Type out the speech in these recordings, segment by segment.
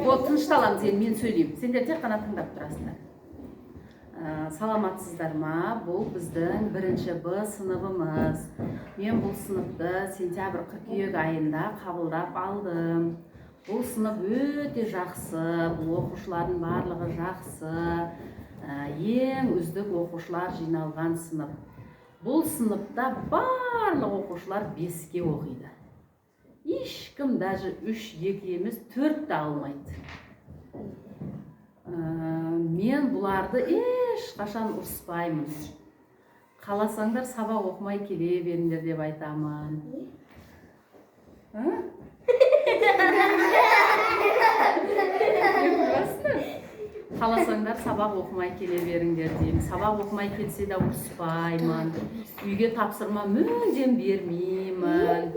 Вот, тынышталамыз енді, мен сөйлеймін. Сендер тек қана тыңдап тұрасыңдар. Саламатсыздар ма? Бұл біздің бірінші Б сыныбымыз. Мен бұл сыныпты сентябрь-қыркүйек айында қабылдап алдым. Бұл сынып өте жақсы, бұл оқушылардың барлығы жақсы. Ең үздік оқушылар жиналған сынып. Бұл сыныпта барлық оқушылар 5-ке оқиды. Ешкім даже 3-2 емес 4-ті алмайды. Мен бұларды ешқашан ұрыспаймын. Қаласаңдар сабақ оқымай келе беріңдер деп айтамын. Қаласаңдар сабақ оқымай келе беріңдер деймін. Сабақ оқымай келсе де ұрыспаймын. Үйге тапсырма мүлдем бермеймін.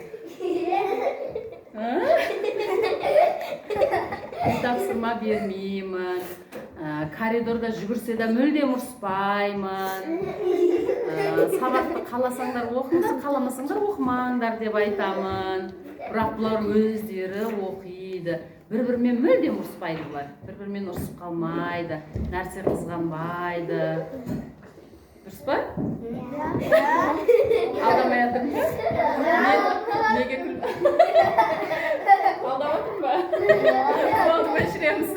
Тапсырма бермеймін. Коридорда жүгірсе де мүлдем ұрыспаймын. Сабақты қаласаңдар оқыңыз, қаламасаңдар оқымаңдар деп айтамын. Бірақ бұлар өздері оқиды. Бір-бірімен мүлдем ұрыспайды бұлар. Бір-бірімен ұрысып қалмайды, нәрсе қызғанбайды. Дұрыс па? Алдамай жатырмын ба? Неге күлдің? Алдап отырмын ба? Болды, өшіреміз.